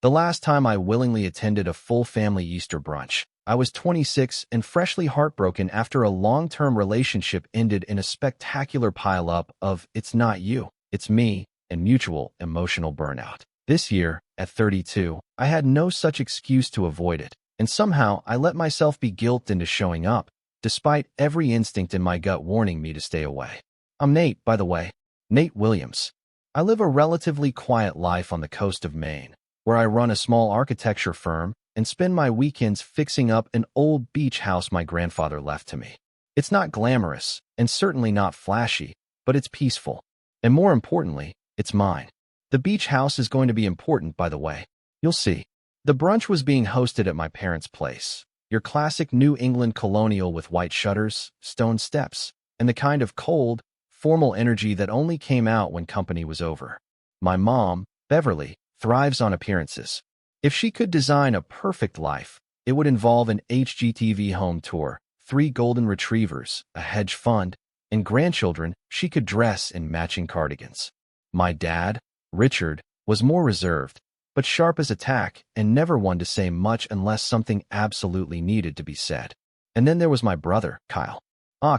The last time I willingly attended a full family Easter brunch, I was 26 and freshly heartbroken after a long-term relationship ended in a spectacular pile-up of "it's not you, it's me" and mutual emotional burnout. This year, at 32, I had no such excuse to avoid it, and somehow I let myself be guilted into showing up, despite every instinct in my gut warning me to stay away. I'm Nate, by the way, Nate Williams. I live a relatively quiet life on the coast of Maine, where I run a small architecture firm and spend my weekends fixing up an old beach house my grandfather left to me. It's not glamorous, and certainly not flashy, but it's peaceful. And more importantly, it's mine. The beach house is going to be important, by the way. You'll see. The brunch was being hosted at my parents' place. Your classic New England colonial with white shutters, stone steps, and the kind of cold, formal energy that only came out when company was over. My mom, Beverly, thrives on appearances. If she could design a perfect life, it would involve an HGTV home tour, 3 golden retrievers, a hedge fund, and grandchildren she could dress in matching cardigans. My dad, Richard, was more reserved, but sharp as a tack and never one to say much unless something absolutely needed to be said. And then there was my brother, Kyle.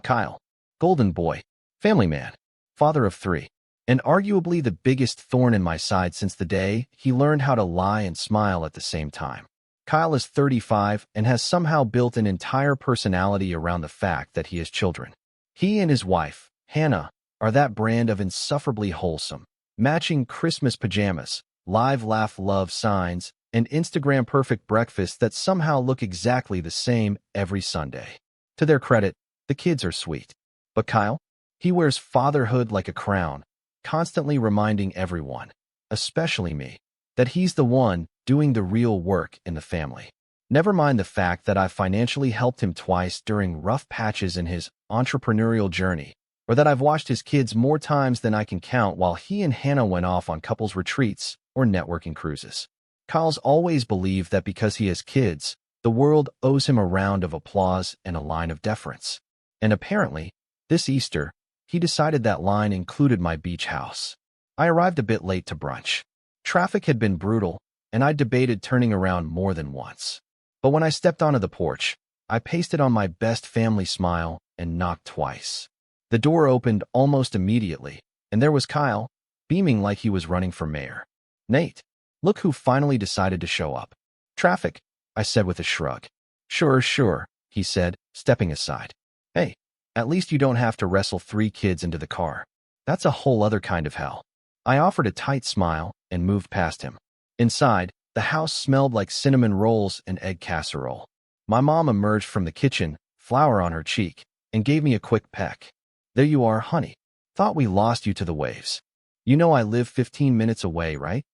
Kyle. Golden boy. Family man. Father of 3. And arguably the biggest thorn in my side since the day he learned how to lie and smile at the same time. Kyle is 35 and has somehow built an entire personality around the fact that he has children. He and his wife, Hannah, are that brand of insufferably wholesome, matching Christmas pajamas, live laugh love signs, and Instagram-perfect breakfasts that somehow look exactly the same every Sunday. To their credit, the kids are sweet. But Kyle? He wears fatherhood like a crown, constantly reminding everyone, especially me, that he's the one doing the real work in the family. Never mind the fact that I've financially helped him twice during rough patches in his entrepreneurial journey, or that I've watched his kids more times than I can count while he and Hannah went off on couples retreats or networking cruises. Kyle's always believed that because he has kids, the world owes him a round of applause and a line of deference. And apparently, this Easter, he decided that line included my beach house. I arrived a bit late to brunch. Traffic had been brutal, and I debated turning around more than once. But when I stepped onto the porch, I pasted on my best family smile and knocked twice. The door opened almost immediately, and there was Kyle, beaming like he was running for mayor. "Nate, look who finally decided to show up." "Traffic," I said with a shrug. Sure, he said, stepping aside. "Hey, at least you don't have to wrestle 3 kids into the car. That's a whole other kind of hell." I offered a tight smile and moved past him. Inside, the house smelled like cinnamon rolls and egg casserole. My mom emerged from the kitchen, flour on her cheek, and gave me a quick peck. "There you are, honey. Thought we lost you to the waves. You know I live 15 minutes away, right?"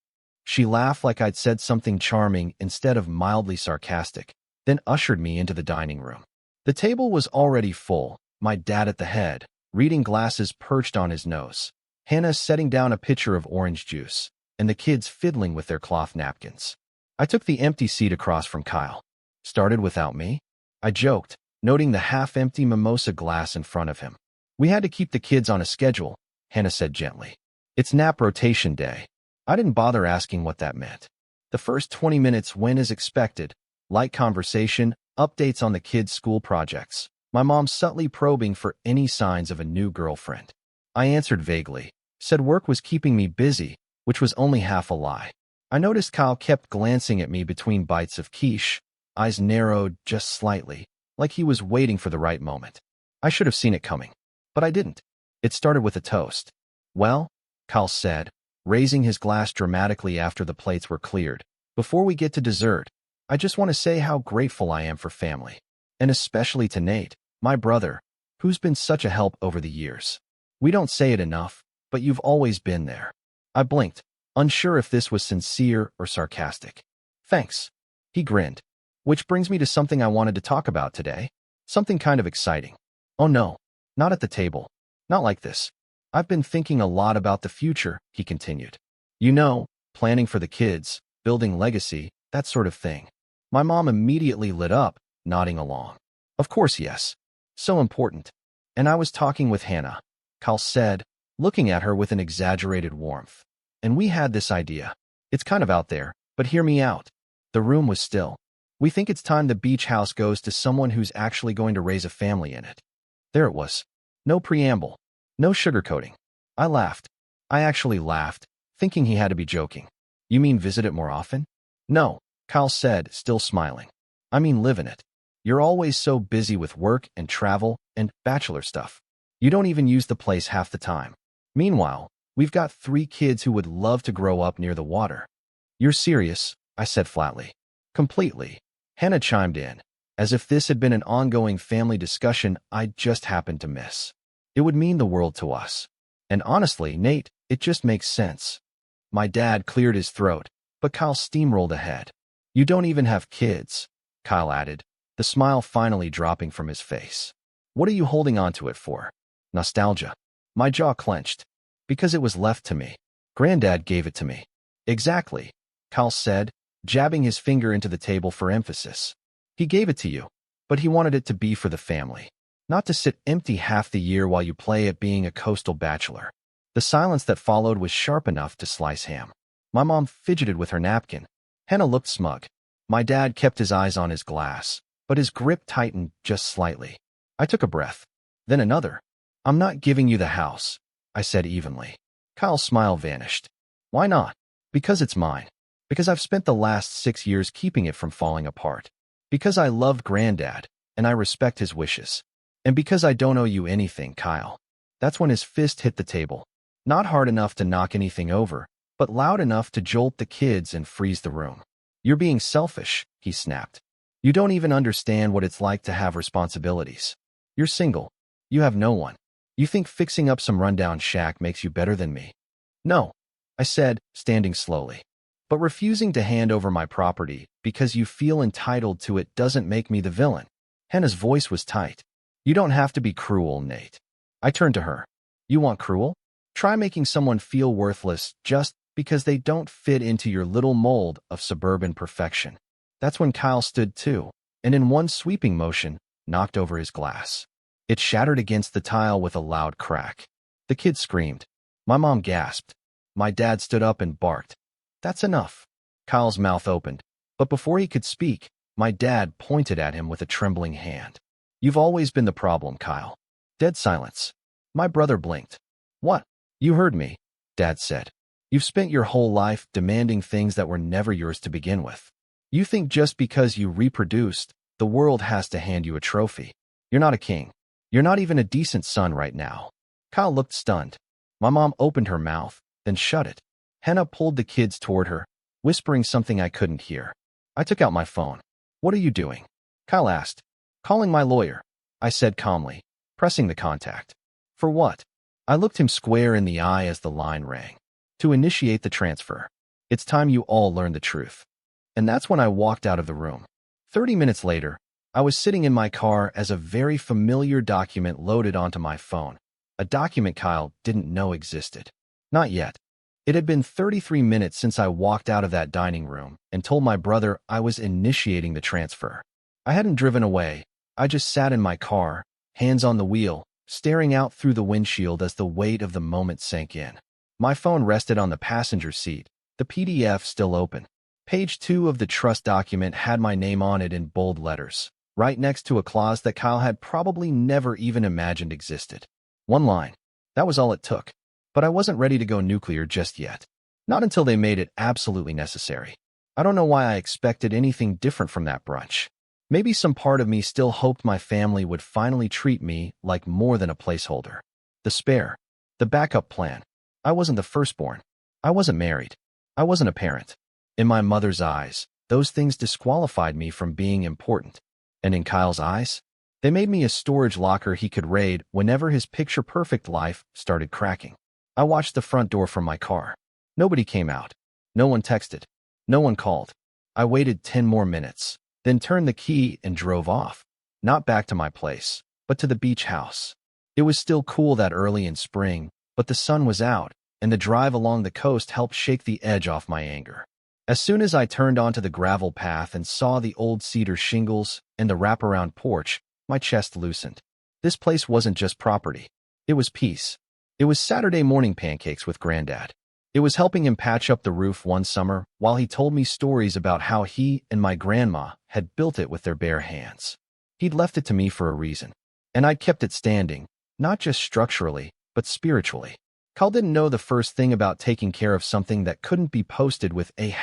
She laughed like I'd said something charming instead of mildly sarcastic, then ushered me into the dining room. The table was already full, my dad at the head, reading glasses perched on his nose, Hannah setting down a pitcher of orange juice, and the kids fiddling with their cloth napkins. I took the empty seat across from Kyle. "Started without me?" I joked, noting the half-empty mimosa glass in front of him. "We had to keep the kids on a schedule," Hannah said gently. "It's nap rotation day." I didn't bother asking what that meant. The first 20 minutes went as expected, light conversation, updates on the kids' school projects, my mom subtly probing for any signs of a new girlfriend. I answered vaguely, said work was keeping me busy, which was only half a lie. I noticed Kyle kept glancing at me between bites of quiche, eyes narrowed just slightly, like he was waiting for the right moment. I should have seen it coming, but I didn't. It started with a toast. "Well," Kyle said, raising his glass dramatically after the plates were cleared, "before we get to dessert, I just want to say how grateful I am for family, and especially to Nate, my brother, who's been such a help over the years. We don't say it enough, but you've always been there." I blinked, unsure if this was sincere or sarcastic. "Thanks." He grinned. "Which brings me to something I wanted to talk about today. Something kind of exciting." "Oh no, not at the table. Not like this. I've been thinking a lot about the future," he continued. "You know, planning for the kids, building legacy, that sort of thing." My mom immediately lit up, nodding along. "Of course, yes. So important. And I was talking with Hannah," Kyle said, looking at her with an exaggerated warmth. "And we had this idea. It's kind of out there, But hear me out. The room was still. We think it's time the beach house goes to someone who's actually going to raise a family in it. There it was. No preamble. No sugarcoating. I laughed. I actually laughed, thinking he had to be joking. You mean visit it more often? No, Kyle said, still smiling. I mean live in it. You're always so busy with work and travel and bachelor stuff. You don't even use the place half the time. Meanwhile, we've got 3 kids who would love to grow up near the water. You're serious, I said flatly. Completely. Hannah chimed in, as if this had been an ongoing family discussion I'd just happened to miss. It would mean the world to us. And honestly, Nate, it just makes sense. My dad cleared his throat, but Kyle steamrolled ahead. You don't even have kids, Kyle added, the smile finally dropping from his face. What are you holding on to it for? Nostalgia. My jaw clenched. Because it was left to me. Granddad gave it to me. Exactly, Kyle said, jabbing his finger into the table for emphasis. He gave it to you, but he wanted it to be for the family. Not to sit empty half the year while you play at being a coastal bachelor. The silence that followed was sharp enough to slice ham. My mom fidgeted with her napkin. Hannah looked smug. My dad kept his eyes on his glass, but his grip tightened just slightly. I took a breath. Then another. I'm not giving you the house, I said evenly. Kyle's smile vanished. Why not? Because it's mine. Because I've spent the last 6 years keeping it from falling apart. Because I loved Granddad, and I respect his wishes. And because I don't owe you anything, Kyle. That's when his fist hit the table. Not hard enough to knock anything over, but loud enough to jolt the kids and freeze the room. You're being selfish, he snapped. You don't even understand what it's like to have responsibilities. You're single. You have no one. You think fixing up some rundown shack makes you better than me? No, I said, standing slowly. But refusing to hand over my property because you feel entitled to it doesn't make me the villain. Hannah's voice was tight. You don't have to be cruel, Nate. I turned to her. You want cruel? Try making someone feel worthless just because they don't fit into your little mold of suburban perfection. That's when Kyle stood too, and in one sweeping motion, knocked over his glass. It shattered against the tile with a loud crack. The kids screamed. My mom gasped. My dad stood up and barked. That's enough. Kyle's mouth opened, but before he could speak, my dad pointed at him with a trembling hand. You've always been the problem, Kyle. Dead silence. My brother blinked. What? You heard me, Dad said. You've spent your whole life demanding things that were never yours to begin with. You think just because you reproduced, the world has to hand you a trophy. You're not a king. You're not even a decent son right now. Kyle looked stunned. My mom opened her mouth, then shut it. Hannah pulled the kids toward her, whispering something I couldn't hear. I took out my phone. What are you doing? Kyle asked. Calling my lawyer, I said calmly, pressing the contact. For what? I looked him square in the eye as the line rang. To initiate the transfer. It's time you all learn the truth. And that's when I walked out of the room. 30 minutes later, I was sitting in my car as a very familiar document loaded onto my phone. A document Kyle didn't know existed. Not yet. It had been 33 minutes since I walked out of that dining room and told my brother I was initiating the transfer. I hadn't driven away. I just sat in my car, hands on the wheel, staring out through the windshield as the weight of the moment sank in. My phone rested on the passenger seat, the PDF still open. Page 2 of the trust document had my name on it in bold letters, right next to a clause that Kyle had probably never even imagined existed. One line. That was all it took. But I wasn't ready to go nuclear just yet. Not until they made it absolutely necessary. I don't know why I expected anything different from that brunch. Maybe some part of me still hoped my family would finally treat me like more than a placeholder. The spare. The backup plan. I wasn't the firstborn. I wasn't married. I wasn't a parent. In my mother's eyes, those things disqualified me from being important. And in Kyle's eyes, they made me a storage locker he could raid whenever his picture-perfect life started cracking. I watched the front door from my car. Nobody came out. No one texted. No one called. I waited 10 more minutes, then turned the key and drove off. Not back to my place, but to the beach house. It was still cool that early in spring, but the sun was out, and the drive along the coast helped shake the edge off my anger. As soon as I turned onto the gravel path and saw the old cedar shingles and the wraparound porch, my chest loosened. This place wasn't just property. It was peace. It was Saturday morning pancakes with Granddad. It was helping him patch up the roof one summer while he told me stories about how he and my grandma had built it with their bare hands. He'd left it to me for a reason, and I'd kept it standing, not just structurally, but spiritually. Kyle didn't know the first thing about taking care of something that couldn't be posted with a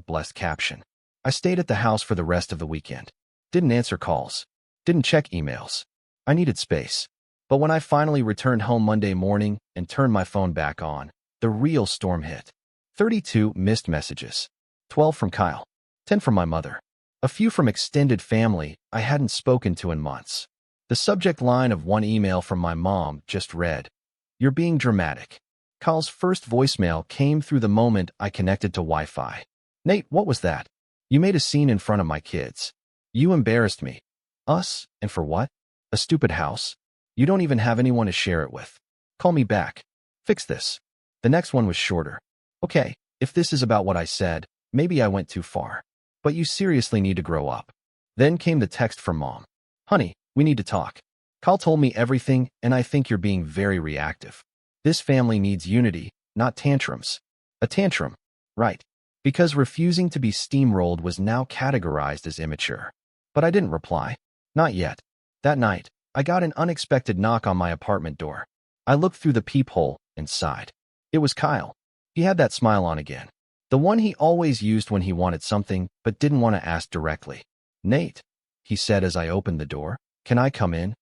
#blessed caption. I stayed at the house for the rest of the weekend. Didn't answer calls. Didn't check emails. I needed space. But when I finally returned home Monday morning and turned my phone back on, the real storm hit. 32 missed messages. 12 from Kyle. 10 from my mother. A few from extended family I hadn't spoken to in months. The subject line of one email from my mom just read, "You're being dramatic." Kyle's first voicemail came through the moment I connected to Wi-Fi. "Nate, what was that? You made a scene in front of my kids. You embarrassed me. Us? And for what? A stupid house? You don't even have anyone to share it with. Call me back. Fix this." The next one was shorter. "Okay, if this is about what I said, maybe I went too far. But you seriously need to grow up." Then came the text from Mom. "Honey, we need to talk. Kyle told me everything, and I think you're being very reactive. This family needs unity, not tantrums." A tantrum, right? Because refusing to be steamrolled was now categorized as immature. But I didn't reply. Not yet. That night, I got an unexpected knock on my apartment door. I looked through the peephole and sighed. It was Kyle. He had that smile on again. The one he always used when he wanted something but didn't want to ask directly. "Nate," he said as I opened the door, "can I come in?"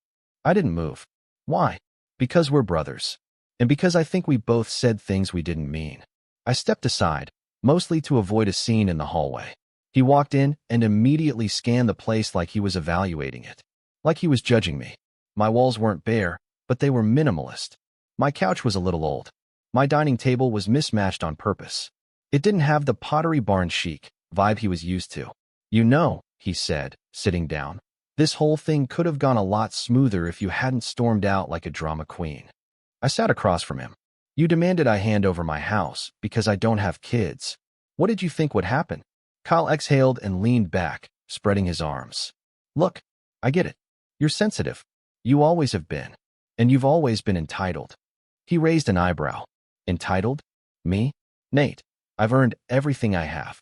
I didn't move. Why? Because we're brothers. And because I think we both said things we didn't mean. I stepped aside, mostly to avoid a scene in the hallway. He walked in and immediately scanned the place like he was evaluating it. Like he was judging me. My walls weren't bare, but they were minimalist. My couch was a little old. My dining table was mismatched on purpose. It didn't have the Pottery Barn chic vibe he was used to. "You know," he said, sitting down, "this whole thing could have gone a lot smoother if you hadn't stormed out like a drama queen." I sat across from him. "You demanded I hand over my house because I don't have kids. What did you think would happen?" Kyle exhaled and leaned back, spreading his arms. "Look, I get it. You're sensitive. You always have been. And you've always been entitled." He raised an eyebrow. "Entitled? Me? Nate, I've earned everything I have."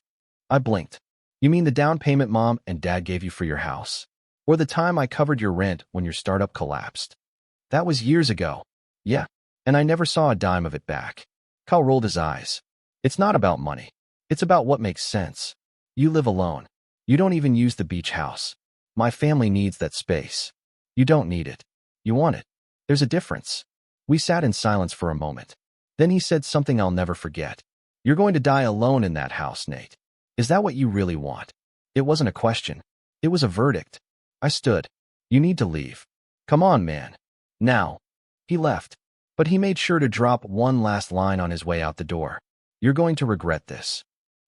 I blinked. "You mean the down payment Mom and Dad gave you for your house? Or the time I covered your rent when your startup collapsed?" "That was years ago." "Yeah, and I never saw a dime of it back." Kyle rolled his eyes. "It's not about money. It's about what makes sense. You live alone. You don't even use the beach house. My family needs that space. You don't need it. You want it. There's a difference." We sat in silence for a moment. Then he said something I'll never forget. "You're going to die alone in that house, Nate. Is that what you really want?" It wasn't a question. It was a verdict. I stood. "You need to leave. Come on, man. Now." He left. But he made sure to drop one last line on his way out the door. "You're going to regret this."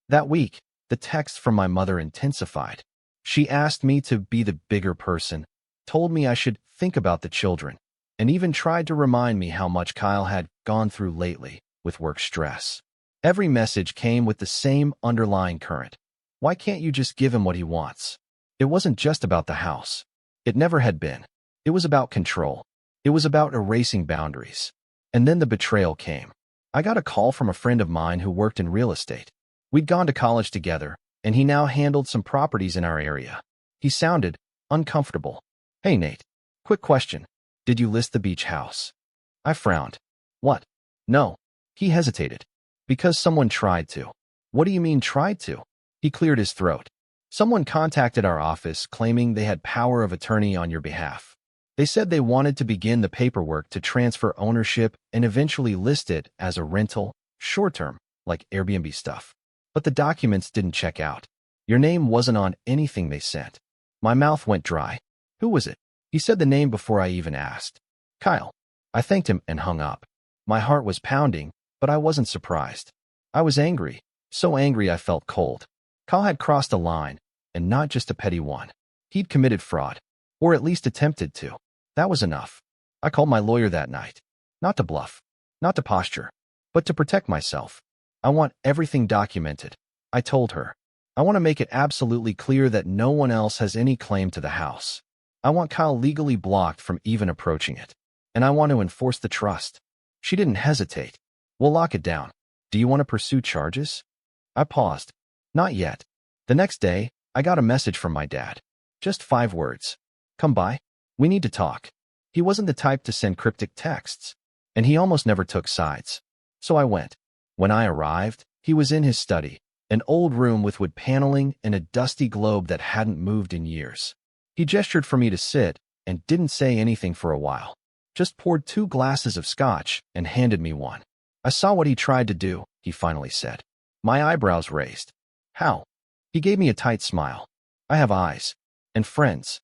That week, the text from my mother intensified. She asked me to be the bigger person, told me I should think about the children, and even tried to remind me how much Kyle had gone through lately with work stress. Every message came with the same underlying current. Why can't you just give him what he wants? It wasn't just about the house. It never had been. It was about control. It was about erasing boundaries. And then the betrayal came. I got a call from a friend of mine who worked in real estate. We'd gone to college together, and he now handled some properties in our area. He sounded uncomfortable. "Hey, Nate. Quick question. Did you list the beach house?" I frowned. "What?" "No." He hesitated. "Because someone tried to." "What do you mean tried to?" He cleared his throat. "Someone contacted our office claiming they had power of attorney on your behalf. They said they wanted to begin the paperwork to transfer ownership and eventually list it as a rental, short-term, like Airbnb stuff. But the documents didn't check out. Your name wasn't on anything they sent." My mouth went dry. "Who was it?" He said the name before I even asked. "Kyle." I thanked him and hung up. My heart was pounding, but I wasn't surprised. I was angry, so angry I felt cold. Kyle had crossed a line, and not just a petty one. He'd committed fraud, or at least attempted to. That was enough. I called my lawyer that night. Not to bluff, not to posture, but to protect myself. "I want everything documented," I told her. "I want to make it absolutely clear that no one else has any claim to the house. I want Kyle legally blocked from even approaching it. And I want to enforce the trust." She didn't hesitate. "We'll lock it down. Do you want to pursue charges? I paused. Not yet. The next day, I got a message from my dad. Just 5 words. Come by. We need to talk. He wasn't the type to send cryptic texts, and he almost never took sides. So I went. When I arrived, he was in his study, an old room with wood paneling and a dusty globe that hadn't moved in years. He gestured for me to sit and didn't say anything for a while. Just poured 2 glasses of scotch and handed me one. I saw what he tried to do, he finally said. My eyebrows raised. How? He gave me a tight smile. I have eyes. And friends.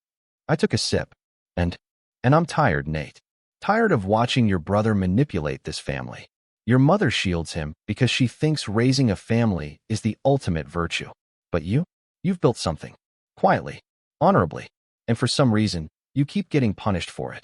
I took a sip. And I'm tired, Nate. Tired of watching your brother manipulate this family. Your mother shields him because she thinks raising a family is the ultimate virtue. But you've built something. Quietly. Honorably. And for some reason, you keep getting punished for it.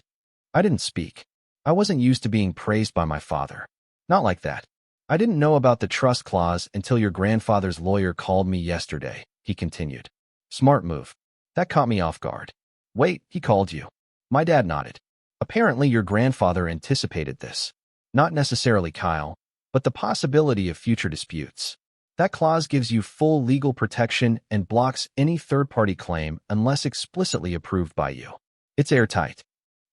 I didn't speak. I wasn't used to being praised by my father. Not like that. I didn't know about the trust clause until your grandfather's lawyer called me yesterday, he continued. Smart move. That caught me off guard. Wait, he called you. My dad nodded. Apparently your grandfather anticipated this. Not necessarily Kyle, but the possibility of future disputes. That clause gives you full legal protection and blocks any third-party claim unless explicitly approved by you. It's airtight.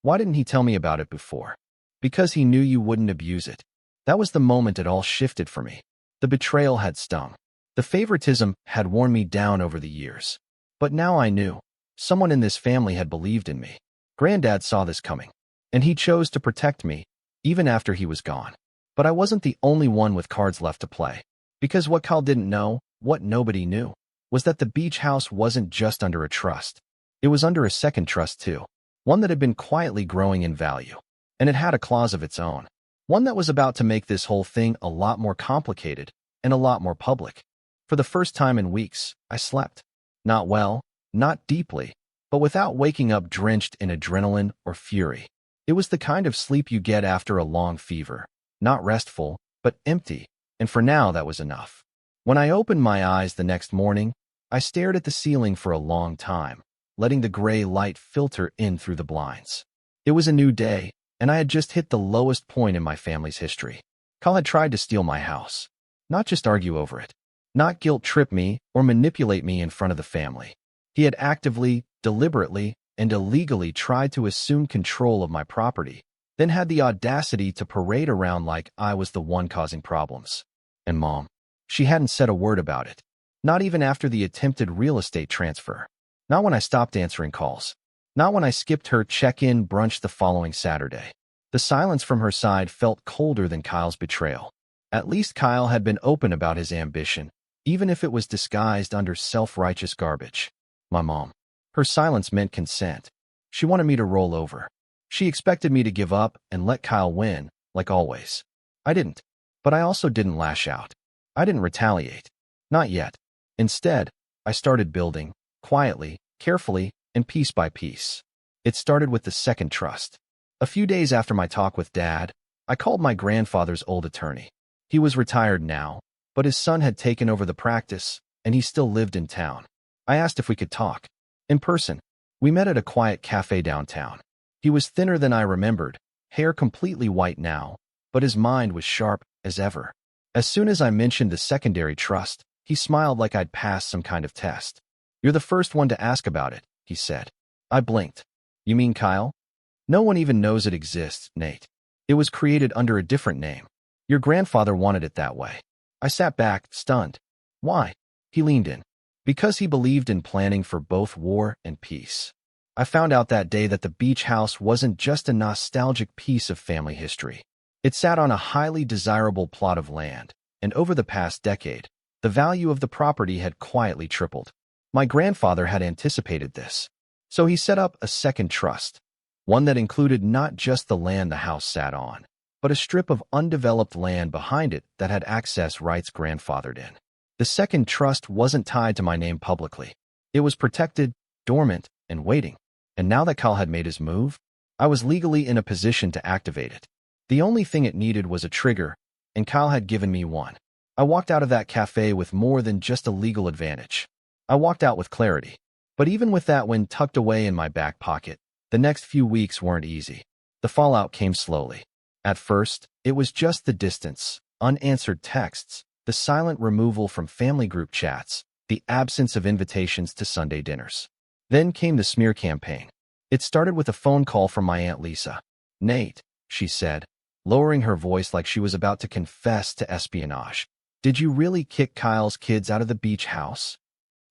Why didn't he tell me about it before? Because he knew you wouldn't abuse it. That was the moment it all shifted for me. The betrayal had stung. The favoritism had worn me down over the years. But now I knew. Someone in this family had believed in me. Granddad saw this coming. And he chose to protect me, even after he was gone. But I wasn't the only one with cards left to play. Because what Kyle didn't know, what nobody knew, was that the beach house wasn't just under a trust. It was under a second trust too. One that had been quietly growing in value. And it had a clause of its own. One that was about to make this whole thing a lot more complicated and a lot more public. For the first time in weeks, I slept. Not well, not deeply, but without waking up drenched in adrenaline or fury. It was the kind of sleep you get after a long fever. Not restful, but empty. And for now, that was enough. When I opened my eyes the next morning, I stared at the ceiling for a long time, letting the gray light filter in through the blinds. It was a new day, and I had just hit the lowest point in my family's history. Kyle had tried to steal my house. Not just argue over it. Not guilt-trip me or manipulate me in front of the family. He had actively, deliberately, and illegally tried to assume control of my property, then had the audacity to parade around like I was the one causing problems. And Mom, she hadn't said a word about it. Not even after the attempted real estate transfer. Not when I stopped answering calls. Not when I skipped her check-in brunch the following Saturday. The silence from her side felt colder than Kyle's betrayal. At least Kyle had been open about his ambition, even if it was disguised under self-righteous garbage. My mom. Her silence meant consent. She wanted me to roll over. She expected me to give up and let Kyle win, like always. I didn't. But I also didn't lash out. I didn't retaliate. Not yet. Instead, I started building, quietly, carefully, and piece by piece. It started with the second trust. A few days after my talk with Dad, I called my grandfather's old attorney. He was retired now, but his son had taken over the practice, and he still lived in town. I asked if we could talk. In person. We met at a quiet cafe downtown. He was thinner than I remembered, hair completely white now, but his mind was sharp as ever. As soon as I mentioned the secondary trust, he smiled like I'd passed some kind of test. You're the first one to ask about it, he said. I blinked. You mean Kyle? No one even knows it exists, Nate. It was created under a different name. Your grandfather wanted it that way. I sat back, stunned. Why? He leaned in. Because he believed in planning for both war and peace. I found out that day that the beach house wasn't just a nostalgic piece of family history. It sat on a highly desirable plot of land, and over the past decade, the value of the property had quietly tripled. My grandfather had anticipated this. So he set up a second trust, one that included not just the land the house sat on, but a strip of undeveloped land behind it that had access rights grandfathered in. The second trust wasn't tied to my name publicly. It was protected, dormant, and waiting. And now that Kyle had made his move, I was legally in a position to activate it. The only thing it needed was a trigger, and Kyle had given me one. I walked out of that cafe with more than just a legal advantage. I walked out with clarity. But even with that one tucked away in my back pocket, the next few weeks weren't easy. The fallout came slowly. At first, it was just the distance, unanswered texts, the silent removal from family group chats, the absence of invitations to Sunday dinners. Then came the smear campaign. It started with a phone call from my Aunt Lisa. "Nate," she said, lowering her voice like she was about to confess to espionage. "Did you really kick Kyle's kids out of the beach house?"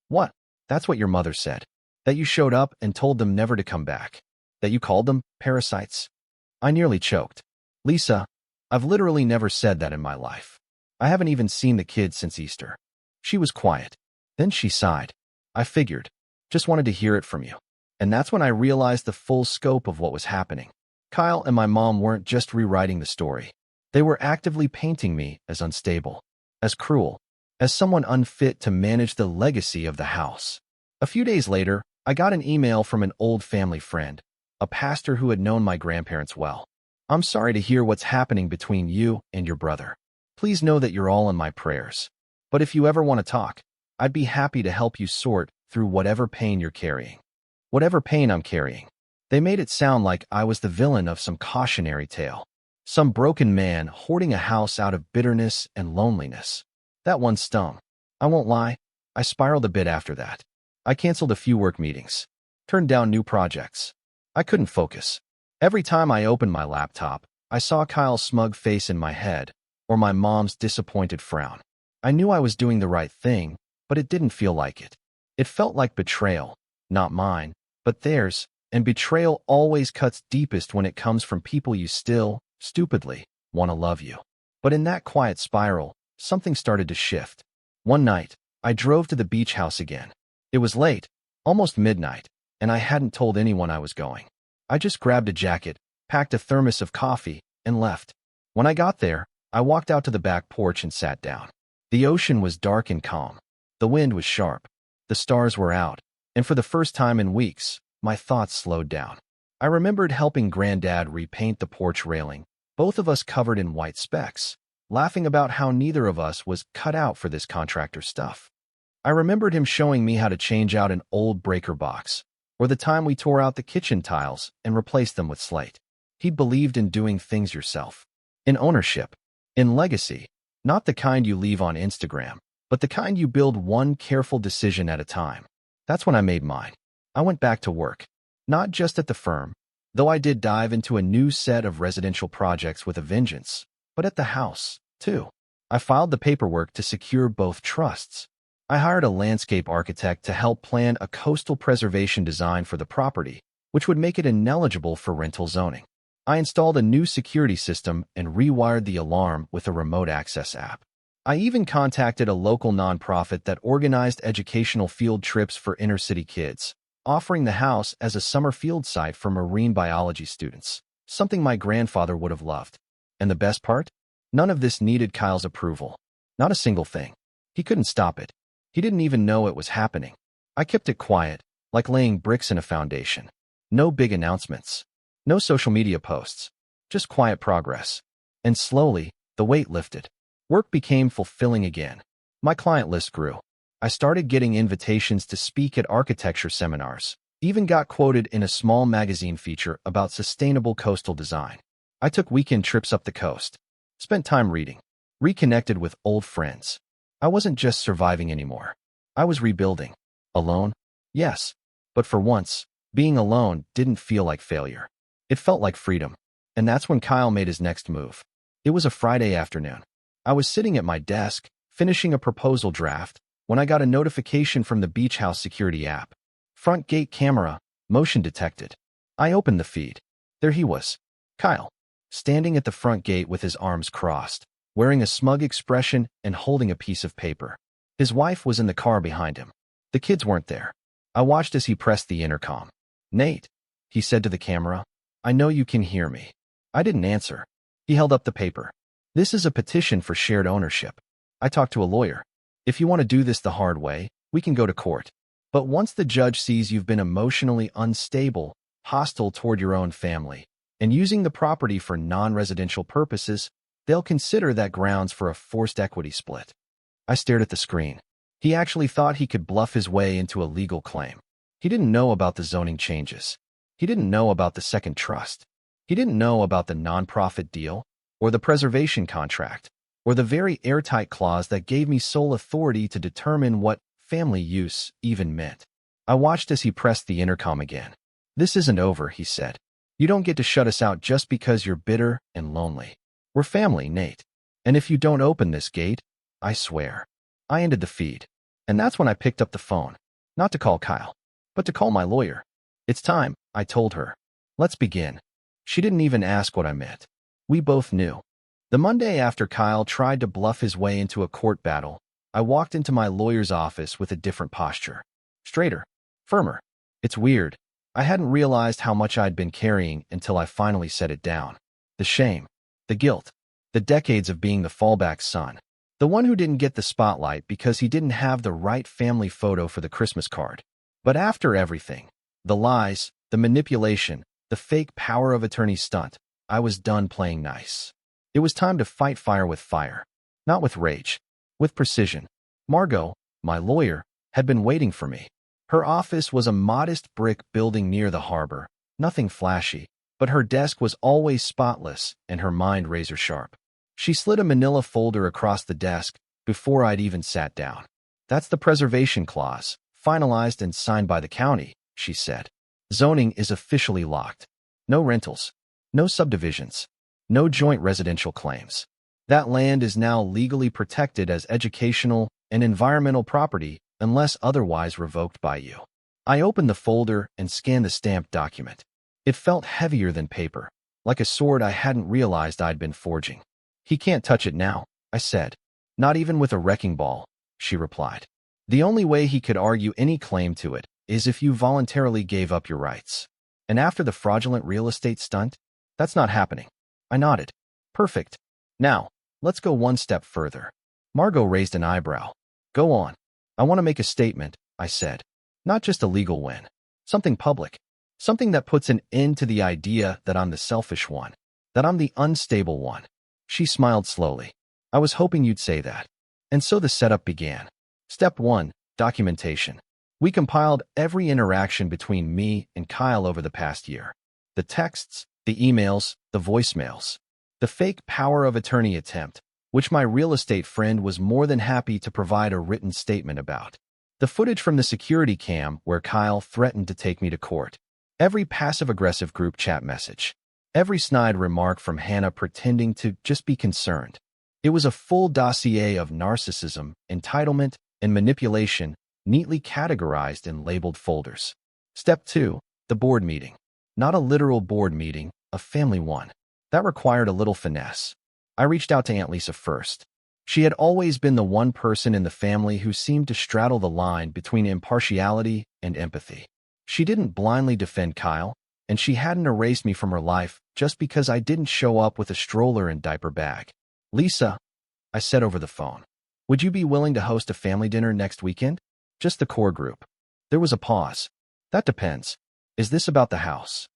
"What?" "That's what your mother said. That you showed up and told them never to come back. That you called them parasites." I nearly choked. "Lisa, I've literally never said that in my life. I haven't even seen the kids since Easter." She was quiet. Then she sighed. "I figured. Just wanted to hear it from you." And that's when I realized the full scope of what was happening. Kyle and my mom weren't just rewriting the story. They were actively painting me as unstable, as cruel, as someone unfit to manage the legacy of the house. A few days later, I got an email from an old family friend, a pastor who had known my grandparents well. "I'm sorry to hear what's happening between you and your brother. Please know that you're all in my prayers. But if you ever want to talk, I'd be happy to help you sort through whatever pain you're carrying." Whatever pain I'm carrying. They made it sound like I was the villain of some cautionary tale. Some broken man hoarding a house out of bitterness and loneliness. That one stung. I won't lie, I spiraled a bit after that. I canceled a few work meetings. Turned down new projects. I couldn't focus. Every time I opened my laptop, I saw Kyle's smug face in my head, or my mom's disappointed frown. I knew I was doing the right thing, but it didn't feel like it. It felt like betrayal, not mine, but theirs, and betrayal always cuts deepest when it comes from people you still, stupidly, want to love you. But in that quiet spiral, something started to shift. One night, I drove to the beach house again. It was late, almost midnight, and I hadn't told anyone I was going. I just grabbed a jacket, packed a thermos of coffee, and left. When I got there, I walked out to the back porch and sat down. The ocean was dark and calm. The wind was sharp. The stars were out. And for the first time in weeks, my thoughts slowed down. I remembered helping Granddad repaint the porch railing, both of us covered in white specks, laughing about how neither of us was cut out for this contractor stuff. I remembered him showing me how to change out an old breaker box, or the time we tore out the kitchen tiles and replaced them with slate. He believed in doing things yourself, in ownership, in legacy, not the kind you leave on Instagram, but the kind you build one careful decision at a time. That's when I made mine. I went back to work, not just at the firm, though I did dive into a new set of residential projects with a vengeance, but at the house, too. I filed the paperwork to secure both trusts. I hired a landscape architect to help plan a coastal preservation design for the property, which would make it ineligible for rental zoning. I installed a new security system and rewired the alarm with a remote access app. I even contacted a local nonprofit that organized educational field trips for inner-city kids, offering the house as a summer field site for marine biology students, something my grandfather would have loved. And the best part? None of this needed Kyle's approval. Not a single thing. He couldn't stop it. He didn't even know it was happening. I kept it quiet, like laying bricks in a foundation. No big announcements. No social media posts. Just quiet progress. And slowly, the weight lifted. Work became fulfilling again. My client list grew. I started getting invitations to speak at architecture seminars, even got quoted in a small magazine feature about sustainable coastal design. I took weekend trips up the coast, spent time reading, reconnected with old friends. I wasn't just surviving anymore. I was rebuilding. Alone? Yes. But for once, being alone didn't feel like failure. It felt like freedom. And that's when Kyle made his next move. It was a Friday afternoon. I was sitting at my desk, finishing a proposal draft, when I got a notification from the beach house security app. Front gate camera, motion detected. I opened the feed. There he was, Kyle, standing at the front gate with his arms crossed, wearing a smug expression and holding a piece of paper. His wife was in the car behind him. The kids weren't there. I watched as he pressed the intercom. "Nate," he said to the camera, "I know you can hear me." I didn't answer. He held up the paper. "This is a petition for shared ownership. I talked to a lawyer. If you want to do this the hard way, we can go to court. But once the judge sees you've been emotionally unstable, hostile toward your own family, and using the property for non-residential purposes, they'll consider that grounds for a forced equity split." I stared at the screen. He actually thought he could bluff his way into a legal claim. He didn't know about the zoning changes. He didn't know about the second trust. He didn't know about the nonprofit deal or the preservation contract. or the very airtight clause that gave me sole authority to determine what family use even meant. I watched as he pressed the intercom again. "This isn't over," he said. "You don't get to shut us out just because you're bitter and lonely. We're family, Nate. And if you don't open this gate, I swear." I ended the feed. And that's when I picked up the phone. Not to call Kyle, but to call my lawyer. "It's time," I told her. "Let's begin." She didn't even ask what I meant. We both knew. The Monday after Kyle tried to bluff his way into a court battle, I walked into my lawyer's office with a different posture. Straighter. Firmer. It's weird. I hadn't realized how much I'd been carrying until I finally set it down. The shame. The guilt. The decades of being the fallback son. The one who didn't get the spotlight because he didn't have the right family photo for the Christmas card. But after everything, the lies, the manipulation, the fake power of attorney stunt, I was done playing nice. It was time to fight fire with fire. Not with rage. With precision. Margot, my lawyer, had been waiting for me. Her office was a modest brick building near the harbor, nothing flashy, but her desk was always spotless and her mind razor sharp. She slid a manila folder across the desk before I'd even sat down. "That's the preservation clause, finalized and signed by the county," she said. "Zoning is officially locked. No rentals, no subdivisions, no joint residential claims. That land is now legally protected as educational and environmental property unless otherwise revoked by you." I opened the folder and scanned the stamped document. It felt heavier than paper, like a sword I hadn't realized I'd been forging. "He can't touch it now," I said. "Not even with a wrecking ball," she replied. "The only way he could argue any claim to it is if you voluntarily gave up your rights. And after the fraudulent real estate stunt, that's not happening." I nodded. "Perfect. Now, let's go one step further." Margot raised an eyebrow. "Go on." "I want to make a statement," I said. "Not just a legal win. Something public. Something that puts an end to the idea that I'm the selfish one, that I'm the unstable one." She smiled slowly. "I was hoping you'd say that." And so the setup began. Step 1, documentation. We compiled every interaction between me and Kyle over the past year. The texts, the emails, the voicemails. The fake power of attorney attempt, which my real estate friend was more than happy to provide a written statement about. The footage from the security cam where Kyle threatened to take me to court. Every passive-aggressive group chat message. Every snide remark from Hannah pretending to just be concerned. It was a full dossier of narcissism, entitlement, and manipulation, neatly categorized in labeled folders. Step 2, the board meeting. Not a literal board meeting, a family one. That required a little finesse. I reached out to Aunt Lisa first. She had always been the one person in the family who seemed to straddle the line between impartiality and empathy. She didn't blindly defend Kyle, and she hadn't erased me from her life just because I didn't show up with a stroller and diaper bag. "Lisa," I said over the phone, "would you be willing to host a family dinner next weekend? Just the core group." There was a pause. "That depends. Is this about the house?"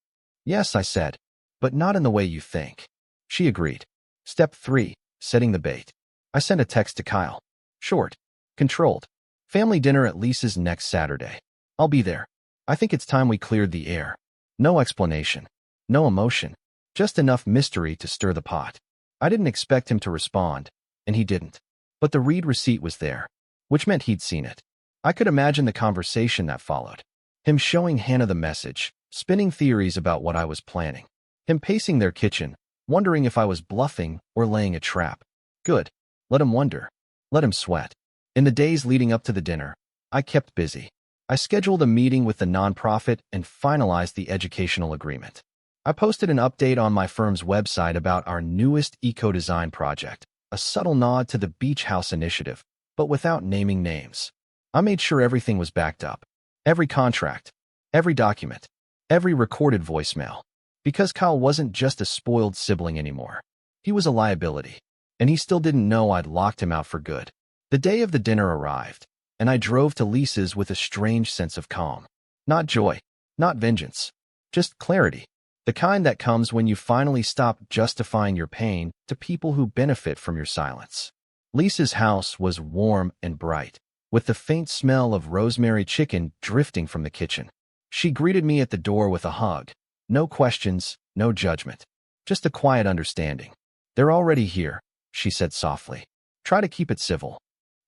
"Yes," I said, "but not in the way you think." She agreed. Step 3, setting the bait. I sent a text to Kyle. Short. Controlled. "Family dinner at Lisa's next Saturday. I'll be there. I think it's time we cleared the air." No explanation. No emotion. Just enough mystery to stir the pot. I didn't expect him to respond, and he didn't. But the read receipt was there, which meant he'd seen it. I could imagine the conversation that followed. Him showing Hannah the message, spinning theories about what I was planning. Him pacing their kitchen, wondering if I was bluffing or laying a trap. Good. Let him wonder. Let him sweat. In the days leading up to the dinner, I kept busy. I scheduled a meeting with the nonprofit and finalized the educational agreement. I posted an update on my firm's website about our newest eco-design project, a subtle nod to the Beach House initiative, but without naming names. I made sure everything was backed up. Every contract, every document, every recorded voicemail. Because Kyle wasn't just a spoiled sibling anymore. He was a liability, and he still didn't know I'd locked him out for good. The day of the dinner arrived, and I drove to Lisa's with a strange sense of calm. Not joy, not vengeance, just clarity. The kind that comes when you finally stop justifying your pain to people who benefit from your silence. Lisa's house was warm and bright, with the faint smell of rosemary chicken drifting from the kitchen. She greeted me at the door with a hug. No questions, no judgment. Just a quiet understanding. They're already here. she said softly. Try to keep it civil.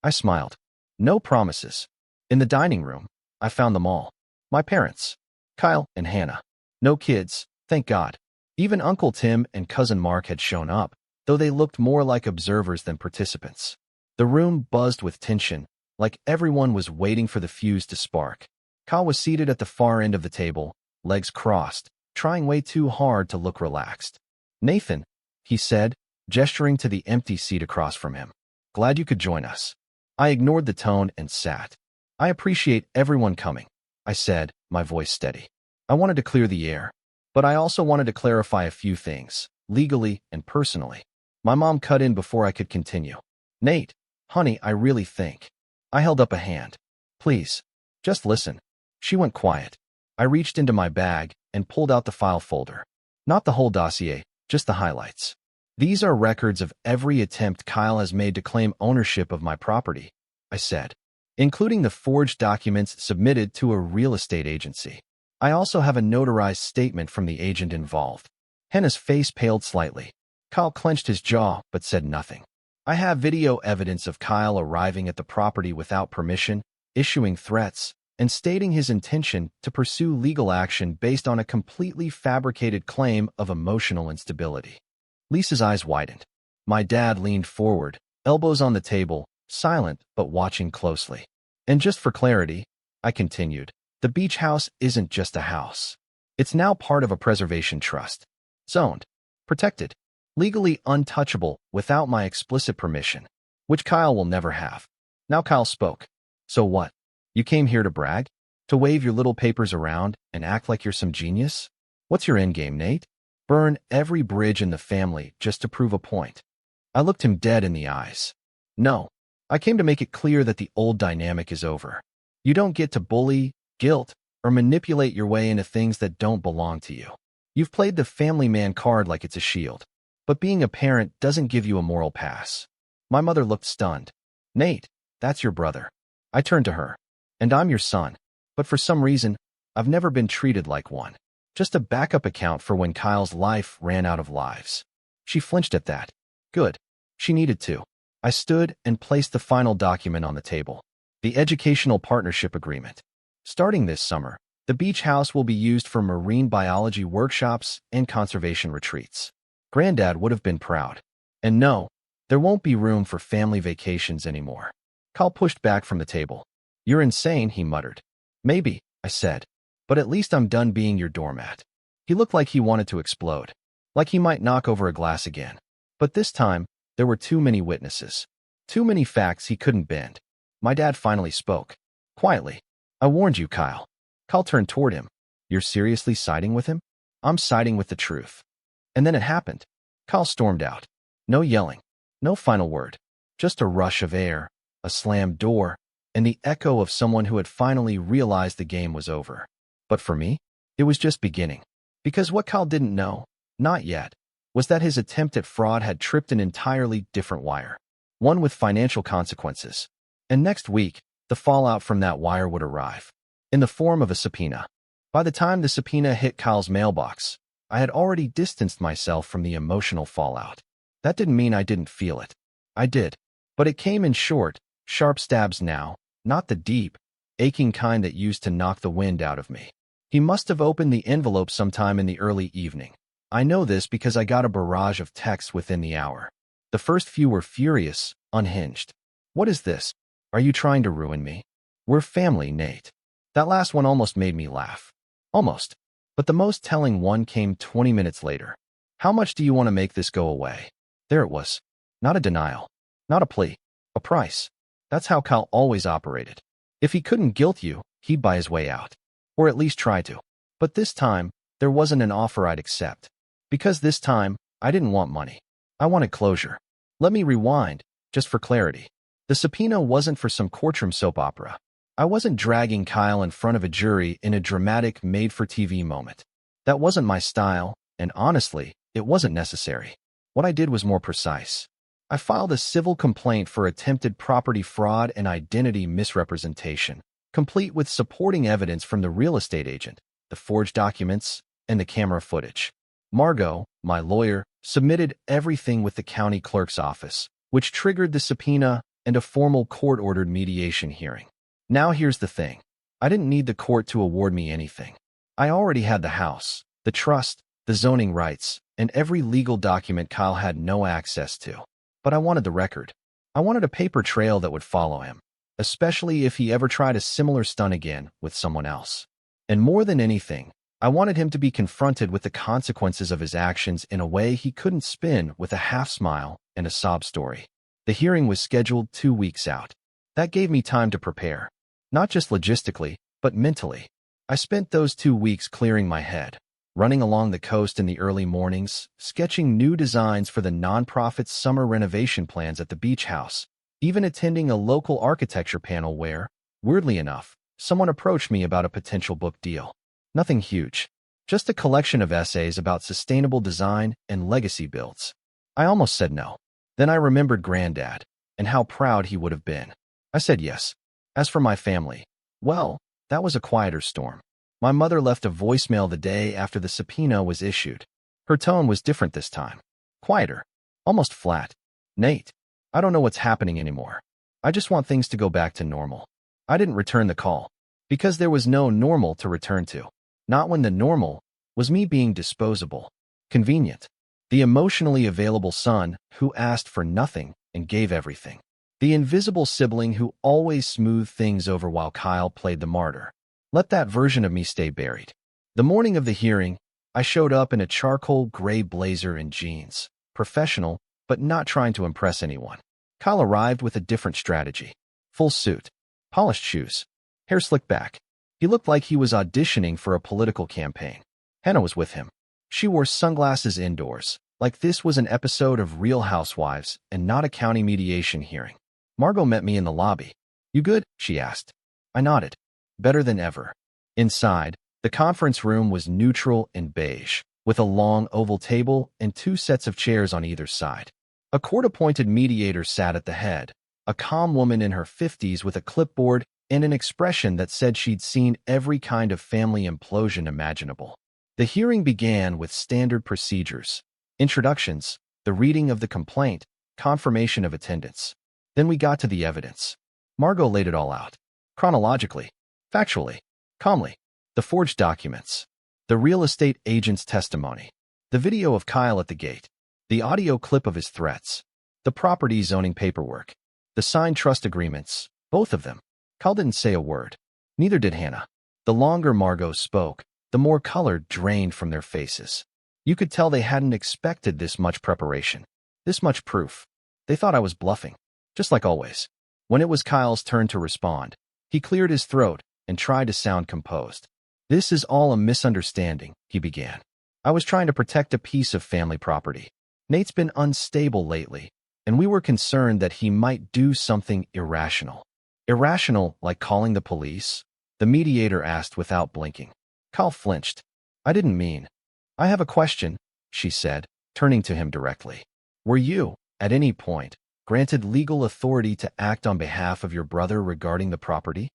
I smiled. No promises. In the dining room, I found them all. My parents, Kyle and Hannah. No kids, thank God. Even Uncle Tim and Cousin Mark had shown up, though they looked more like observers than participants. The room buzzed with tension, like everyone was waiting for the fuse to spark. Kyle was seated at the far end of the table, legs crossed, trying way too hard to look relaxed. Nathan, he said, gesturing to the empty seat across from him. Glad you could join us. I ignored the tone and sat. I appreciate everyone coming, I said, my voice steady. I wanted to clear the air, but I also wanted to clarify a few things, legally and personally. My mom cut in before I could continue. Nate, honey, I really think. I held up a hand. Please, just listen. She went quiet. I reached into my bag and pulled out the file folder. Not the whole dossier, just the highlights. These are records of every attempt Kyle has made to claim ownership of my property, I said, including the forged documents submitted to a real estate agency. I also have a notarized statement from the agent involved. Hannah's face paled slightly. Kyle clenched his jaw but said nothing. I have video evidence of Kyle arriving at the property without permission, issuing threats, and stating his intention to pursue legal action based on a completely fabricated claim of emotional instability. Lisa's eyes widened. My dad leaned forward, elbows on the table, silent but watching closely. And just for clarity, I continued, the beach house isn't just a house. It's now part of a preservation trust. Zoned, protected, legally untouchable without my explicit permission, which Kyle will never have. Now Kyle spoke. So what? You came here to brag? To wave your little papers around and act like you're some genius? What's your endgame, Nate? Burn every bridge in the family just to prove a point. I looked him dead in the eyes. No, I came to make it clear that the old dynamic is over. You don't get to bully, guilt, or manipulate your way into things that don't belong to you. You've played the family man card like it's a shield. But being a parent doesn't give you a moral pass. My mother looked stunned. Nate, that's your brother. I turned to her. And I'm your son. But for some reason, I've never been treated like one. Just a backup account for when Kyle's life ran out of lives. She flinched at that. Good. She needed to. I stood and placed the final document on the table. The Educational Partnership Agreement. Starting this summer, the beach house will be used for marine biology workshops and conservation retreats. Granddad would have been proud. And no, there won't be room for family vacations anymore. Kyle pushed back from the table. You're insane, he muttered. Maybe, I said, but at least I'm done being your doormat. He looked like he wanted to explode, like he might knock over a glass again. But this time, there were too many witnesses. Too many facts he couldn't bend. My dad finally spoke. Quietly. I warned you, Kyle. Kyle turned toward him. You're seriously siding with him? I'm siding with the truth. And then it happened. Kyle stormed out. No yelling. No final word. Just a rush of air, a slammed door, and the echo of someone who had finally realized the game was over. But for me, it was just beginning. Because what Kyle didn't know, not yet, was that his attempt at fraud had tripped an entirely different wire. One with financial consequences. And next week, the fallout from that wire would arrive. In the form of a subpoena. By the time the subpoena hit Kyle's mailbox, I had already distanced myself from the emotional fallout. That didn't mean I didn't feel it. I did. But it came in short, sharp stabs now, not the deep, aching kind that used to knock the wind out of me. He must have opened the envelope sometime in the early evening. I know this because I got a barrage of texts within the hour. The first few were furious, unhinged. What is this? Are you trying to ruin me? We're family, Nate. That last one almost made me laugh. Almost. But the most telling one came 20 minutes later. How much do you want to make this go away? There it was. Not a denial. Not a plea. A price. That's how Kyle always operated. If he couldn't guilt you, he'd buy his way out. Or at least try to. But this time, there wasn't an offer I'd accept. Because this time, I didn't want money. I wanted closure. Let me rewind, just for clarity. The subpoena wasn't for some courtroom soap opera. I wasn't dragging Kyle in front of a jury in a dramatic made-for-TV moment. That wasn't my style, and honestly, it wasn't necessary. What I did was more precise. I filed a civil complaint for attempted property fraud and identity misrepresentation, complete with supporting evidence from the real estate agent, the forged documents, and the camera footage. Margot, my lawyer, submitted everything with the county clerk's office, which triggered the subpoena and a formal court-ordered mediation hearing. Now here's the thing. I didn't need the court to award me anything. I already had the house, the trust, the zoning rights, and every legal document Kyle had no access to. But I wanted the record. I wanted a paper trail that would follow him, especially if he ever tried a similar stunt again with someone else. And more than anything, I wanted him to be confronted with the consequences of his actions in a way he couldn't spin with a half smile and a sob story. The hearing was scheduled 2 weeks out. That gave me time to prepare, not just logistically, but mentally. I spent those 2 weeks clearing my head, running along the coast in the early mornings, sketching new designs for the nonprofit's summer renovation plans at the beach house, even attending a local architecture panel where, weirdly enough, someone approached me about a potential book deal. Nothing huge, just a collection of essays about sustainable design and legacy builds. I almost said no. Then I remembered Granddad and how proud he would have been. I said yes. As for my family, well, that was a quieter storm. My mother left a voicemail the day after the subpoena was issued. Her tone was different this time. Quieter. Almost flat. Nate, I don't know what's happening anymore. I just want things to go back to normal. I didn't return the call because there was no normal to return to. Not when the normal was me being disposable, convenient, the emotionally available son who asked for nothing and gave everything, the invisible sibling who always smoothed things over while Kyle played the martyr. Let that version of me stay buried. The morning of the hearing, I showed up in a charcoal gray blazer and jeans, professional, but not trying to impress anyone. Kyle arrived with a different strategy. Full suit, polished shoes, hair slicked back. He looked like he was auditioning for a political campaign. Hannah was with him. She wore sunglasses indoors, like this was an episode of Real Housewives and not a county mediation hearing. Margot met me in the lobby. "You good?" she asked. I nodded. Better than ever. Inside, the conference room was neutral and beige, with a long oval table and 2 sets of chairs on either side. A court-appointed mediator sat at the head, a calm woman in her 50s with a clipboard and an expression that said she'd seen every kind of family implosion imaginable. The hearing began with standard procedures: introductions, the reading of the complaint, confirmation of attendance. Then we got to the evidence. Margot laid it all out. Chronologically, factually, calmly. The forged documents, the real estate agent's testimony, the video of Kyle at the gate, the audio clip of his threats, the property zoning paperwork, the signed trust agreements, both of them. Kyle didn't say a word. Neither did Hannah. The longer Margot spoke, the more color drained from their faces. You could tell they hadn't expected this much preparation, this much proof. They thought I was bluffing, just like always. When it was Kyle's turn to respond, he cleared his throat and tried to sound composed. "This is all a misunderstanding," he began. "I was trying to protect a piece of family property. Nate's been unstable lately, and we were concerned that he might do something irrational." "Irrational, like calling the police?" the mediator asked without blinking. Kyle flinched. "I didn't mean." "I have a question," she said, turning to him directly. "Were you, at any point, granted legal authority to act on behalf of your brother regarding the property?"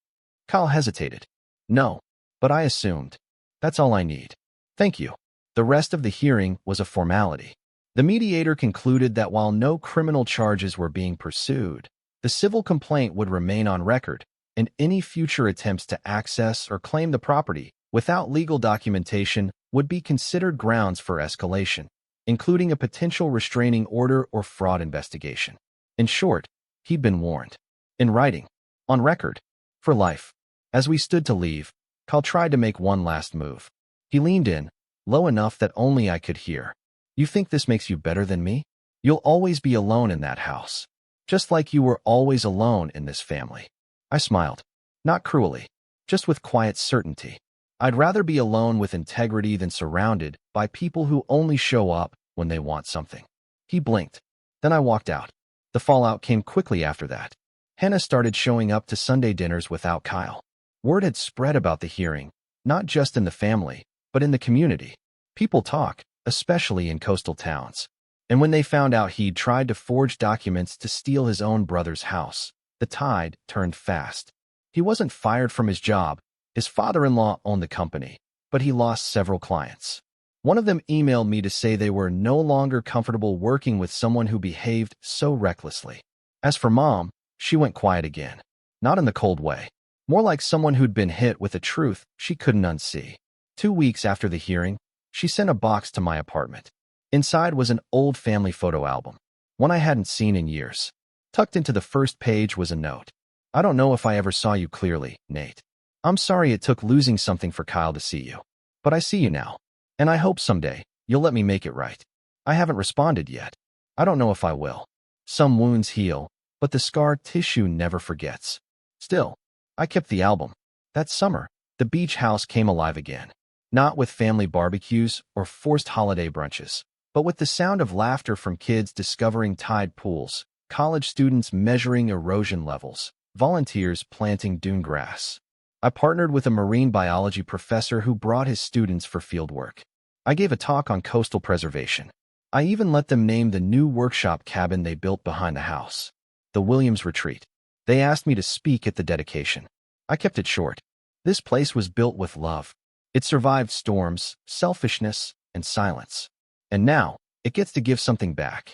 Kyle hesitated. "No, but I assumed. That's all I need. Thank you." The rest of the hearing was a formality. The mediator concluded that while no criminal charges were being pursued, the civil complaint would remain on record, and any future attempts to access or claim the property without legal documentation would be considered grounds for escalation, including a potential restraining order or fraud investigation. In short, he'd been warned. In writing. On record. For life. As we stood to leave, Kyle tried to make one last move. He leaned in, low enough that only I could hear. "You think this makes you better than me? You'll always be alone in that house. Just like you were always alone in this family." I smiled. Not cruelly. Just with quiet certainty. I'd rather be alone with integrity than surrounded by people who only show up when they want something. He blinked. Then I walked out. The fallout came quickly after that. Hannah started showing up to Sunday dinners without Kyle. Word had spread about the hearing, not just in the family, but in the community. People talk, especially in coastal towns. And when they found out he'd tried to forge documents to steal his own brother's house, the tide turned fast. He wasn't fired from his job. His father-in-law owned the company, but he lost several clients. One of them emailed me to say they were no longer comfortable working with someone who behaved so recklessly. As for Mom, she went quiet again. Not in the cold way. More like someone who'd been hit with a truth she couldn't unsee. 2 weeks after the hearing, she sent a box to my apartment. Inside was an old family photo album, one I hadn't seen in years. Tucked into the first page was a note. I don't know if I ever saw you clearly, Nate. I'm sorry it took losing something for Kyle to see you. But I see you now. And I hope someday you'll let me make it right. I haven't responded yet. I don't know if I will. Some wounds heal, but the scar tissue never forgets. Still, I kept the album. That summer, the beach house came alive again. Not with family barbecues or forced holiday brunches, but with the sound of laughter from kids discovering tide pools, college students measuring erosion levels, volunteers planting dune grass. I partnered with a marine biology professor who brought his students for field work. I gave a talk on coastal preservation. I even let them name the new workshop cabin they built behind the house, the Williams Retreat. They asked me to speak at the dedication. I kept it short. This place was built with love. It survived storms, selfishness, and silence. And now, it gets to give something back.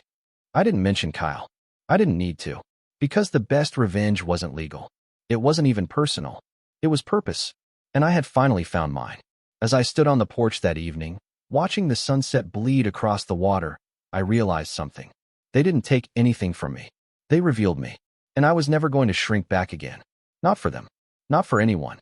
I didn't mention Kyle. I didn't need to. Because the best revenge wasn't legal. It wasn't even personal. It was purpose. And I had finally found mine. As I stood on the porch that evening, watching the sunset bleed across the water, I realized something. They didn't take anything from me. They revealed me. And I was never going to shrink back again. Not for them. Not for anyone.